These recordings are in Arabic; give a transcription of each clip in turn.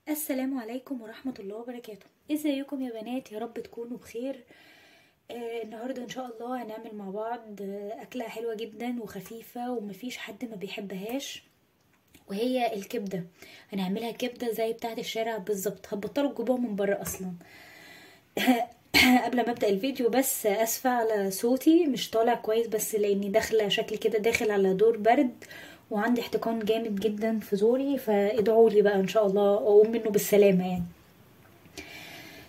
السلام عليكم ورحمة الله وبركاته. ازيكم يا بنات؟ يا رب تكونوا بخير. النهاردة ان شاء الله هنعمل مع بعض اكلة حلوة جدا وخفيفة ومفيش حد ما بيحبهاش، وهي الكبدة. هنعملها كبدة زي بتاعة الشارع بالظبط، هتبطلوا تجيبوها من بره اصلا. قبل ما ابدأ الفيديو بس اسفة على صوتي، مش طالع كويس، بس لاني داخلة شكلي كده داخل على دور برد وعندي احتقان جامد جدا في زوري، فادعوا لي بقى ان شاء الله اقوم منه بالسلامة يعني.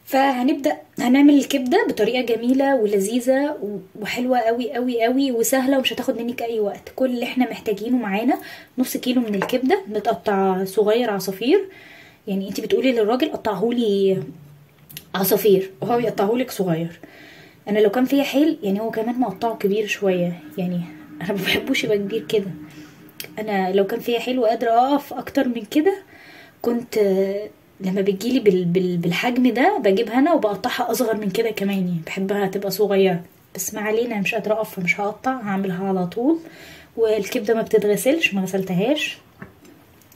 فهنبدأ هنعمل الكبدة بطريقة جميلة ولذيذة وحلوة قوي قوي قوي وسهلة، ومش هتاخد منك اي وقت. كل اللي احنا محتاجينه معانا نص كيلو من الكبدة متقطع صغير عصافير. يعني انتي بتقولي للراجل قطعهولي عصافير وهو يقطعهولك صغير. انا لو كان فيا حيل يعني هو كمان مقطعه كبير شوية، يعني انا ما بحبوش يبقى كبير كده. انا لو كان فيا حيل وقادرة اقف اكتر من كده كنت لما بتجيلي بالحجم ده بجيبها انا وبقطعها اصغر من كده كمان، يعني بحبها تبقى صغيرة. بس ما علينا، مش قادرة اقف مش هقطع، هعملها على طول. والكبدة ما بتتغسلش، ما غسلتهاش.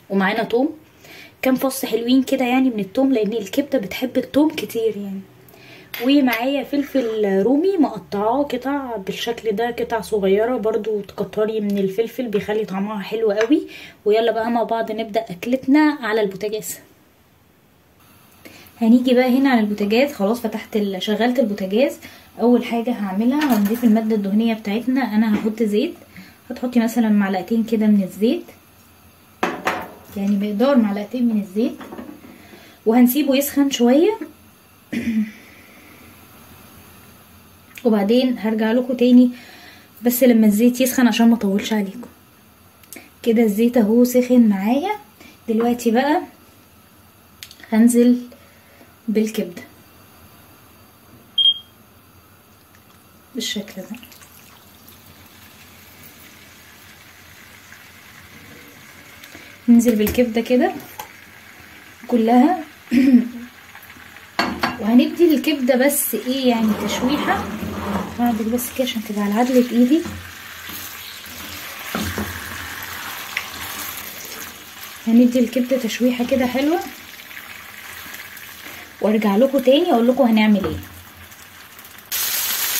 ومعانا توم، كام فص حلوين كده يعني من التوم، لان الكبدة بتحب التوم كتير يعني. ومعايا فلفل رومي مقطعاه قطع بالشكل ده، قطع صغيرة برضو. تكتري من الفلفل بيخلي طعمها حلو قوي. ويلا بقى مع بعض نبدأ اكلتنا على البوتاجاز. هنيجي بقى هنا على البوتاجاز، خلاص فتحت شغلت البوتاجاز. اول حاجة هعملها هنضيف المادة الدهنية بتاعتنا. انا هحط زيت، هتحطي مثلا معلقتين كده من الزيت، يعني مقدار معلقتين من الزيت، وهنسيبه يسخن شوية. وبعدين هرجع لكم تاني بس لما الزيت يسخن عشان ما اطولش عليكم. كده الزيت اهو سخن معايا. دلوقتي بقى هنزل بالكبده بالشكل ده. ننزل بالكبده كده كلها. وهندي الكبده بس ايه يعني تشويحه. هعمل بس كده عشان تبقى على عدلة ايدي. هندي الكبده تشويحه كده حلوه، وارجع لكم تاني اقول لكم هنعمل ايه.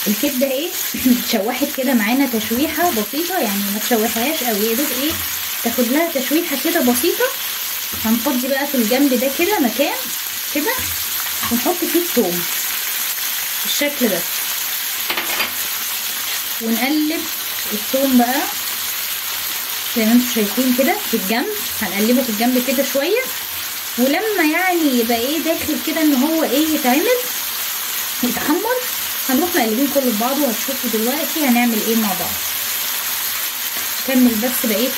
الكبده ايه اتشوحت كده معانا تشويحه بسيطه، يعني ما تشوحهاش قوي، يا دوب ايه تاخد لها تشويحه كده بسيطه. هنفضي بقى في الجنب ده كده مكان كده ونحط فيه الثوم بالشكل ده، ونقلب الثوم بقى زي ما انتم شايفين كده في الجنب. هنقلبه في الجنب كده شويه، ولما يعني يبقى ايه داخل كده ان هو ايه يتحمر، هنروح مقلبين كله في بعضه. وهتشوفوا دلوقتي هنعمل ايه مع بعض. نكمل بس بقيه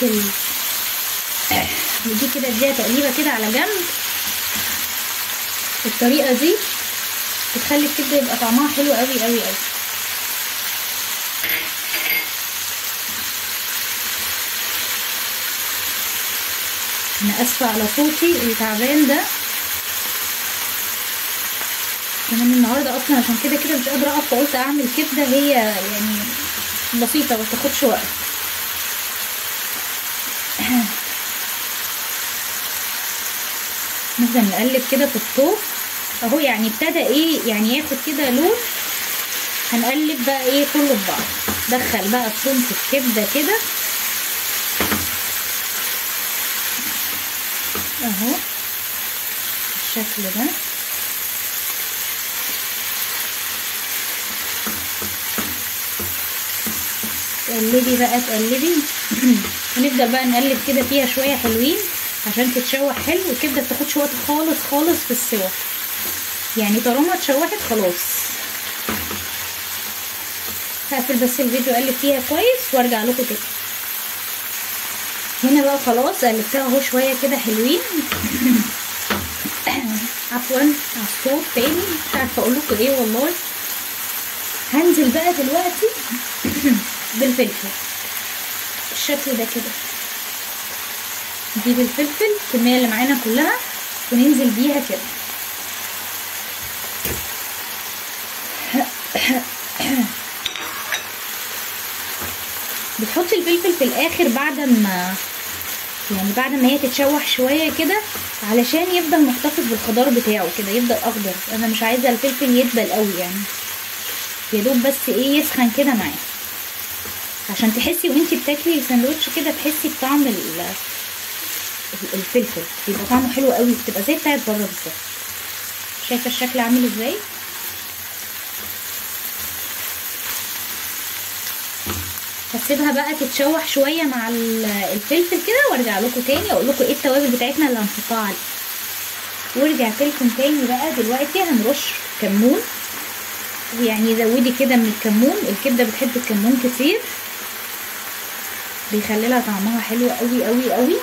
ودي كده اديها تقليبه كده على جنب. الطريقه دي بتخلي الكبده يبقى طعمها حلو قوي قوي قوي. انا اسفه على صوتي التعبان ده كمان النهارده اصلا، عشان كده مش قادره اقف، فقلت اعمل كبده هي يعني بسيطه ما تاخدش وقت. نفضل نقلب كده في الثوم اهو، يعني ابتدى ايه يعني ياخد كده لون. هنقلب بقى ايه كله في بعض. دخل بقى الثوم في الكبده كده اهو بالشكل ده. تقلبي بقى تقلبي. ونفضل بقى نقلب كده فيها شويه حلوين عشان تتشوح حلو. الكبده بتاخدش وقت خالص خالص في السوا، يعني طالما اتشوحت خلاص. هقفل بس الفيديو اقلب فيها كويس وارجع لكم تاني. هنا بقى خلاص قلبتها اهو شويه كده حلوين. عفوا على الصوت تاني، مش عارفه اقول لكم ايه والله. هنزل بقى دلوقتي بالفلفل بالشكل ده كده. نجيب الفلفل الكميه اللي معانا كلها وننزل بيها كده. بتحطي الفلفل في الاخر بعد ما يعني بعد ما هي تتشوح شويه كده علشان يفضل محتفظ بالخضار بتاعه كده، يفضل اخضر. انا مش عايزه الفلفل يدبل قوي يعني، يا دوب بس ايه يسخن كده معاه، عشان تحسي وانتي بتاكلي الساندوتش كده تحسي بطعم الفلفل، بيبقى طعمه حلو قوي، بتبقى زي بتاعت بره بالظبط. شايفه الشكل عامل ازاي؟ هسيبها بقى تتشوح شويه مع الفلفل كده، وارجع لكم تاني اقول لكم ايه التوابل بتاعتنا اللي هنحطها عليه. ورجعت لكم تاني بقى. دلوقتي هنرش كمون، ويعني زودي كده من الكمون، الكبده بتحب الكمون كتير، بيخلي لها طعمها حلو قوي قوي قوي.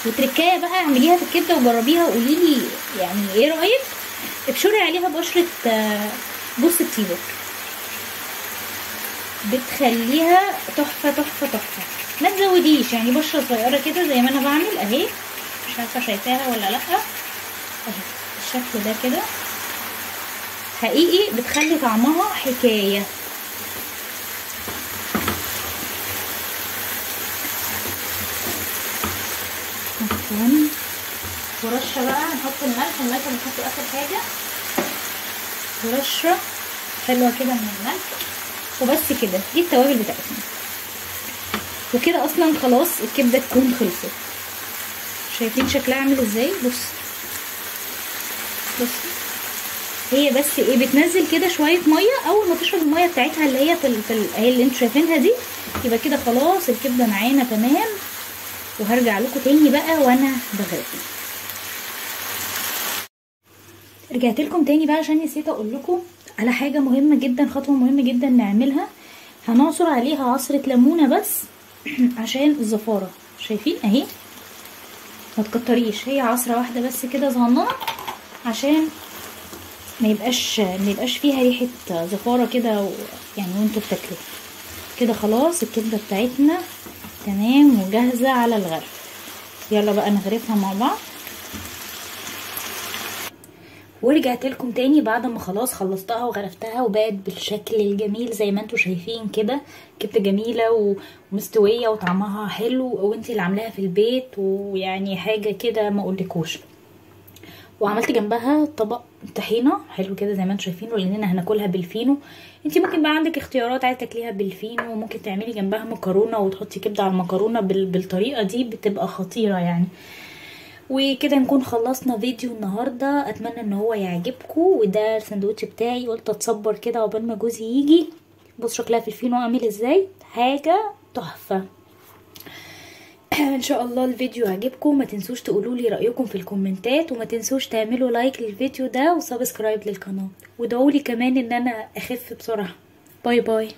وتركايه بقى اعمليها في الكبده وجربيها وقولي لي يعني ايه رايك. ابشري عليها بقشره جوز الطيب، بتخليها تحفه تحفه تحفه. ما تزوديش يعني، بشره صغيره كده زي ما انا بعمل اهي، مش عارفه شايفاها ولا لا اهي الشكل ده كده، حقيقي بتخلي طعمها حكايه. ورشه بقى نحط الملح بنحطه اخر حاجه، ورشه حلوه كده من الملح وبس كده. دي التوابل بتاعتنا، وكده اصلا خلاص الكبده تكون خلصت. شايفين شكلها عامل ازاي؟ بص هي بس ايه بتنزل كده شويه ميه، اول ما تشرب الميه بتاعتها اللي هي اهي اللي انتوا شايفينها دي، يبقى كده خلاص الكبده معانا تمام. وهرجع لكم تاني بقى وانا بغرفها. رجعت لكم تاني بقى عشان نسيت اقول لكم على حاجه مهمه جدا، خطوه مهمه جدا نعملها. هنعصر عليها عصره ليمونه بس عشان الزفاره. شايفين اهي، ما تكتريش، هي عصره واحده بس كده صغننه، عشان ما يبقاش فيها ريحه زفاره كده يعني وانتوا بتاكلوا كده. خلاص الكبده بتاعتنا تمام وجاهزه على الغرف. يلا بقى نغرفها مع بعض. ورجعت لكم تاني بعد ما خلاص خلصتها وغرفتها وبقت بالشكل الجميل زي ما انتوا شايفين كده. كبده جميله ومستويه وطعمها حلو، وانتي اللي عاملاها في البيت، ويعني حاجه كده ما اقولكوش. وعملت جنبها طبق طحينه حلو كده زي ما انتوا شايفين، ولاننا هناكلها بالفينو. انتي ممكن بقى عندك اختيارات، عايزه تاكليها بالفينو، ممكن تعملي جنبها مكرونه وتحطي كبده على المكرونه بالطريقه دي، بتبقى خطيره يعني. وكده نكون خلصنا فيديو النهارده، اتمنى ان هو يعجبكم. وده الساندوتش بتاعي، قلت اتصبر كده عقبال ما جوزي يجي. بص شكلها في الفينو عامل ازاي، حاجه تحفه. ان شاء الله الفيديو عجبكم. ما تنسوش تقولوا لي رايكم في الكومنتات، وما تنسوش تعملوا لايك للفيديو ده وسبسكرايب للقناه، وادعوا لي كمان ان انا اخف بسرعه. باي باي.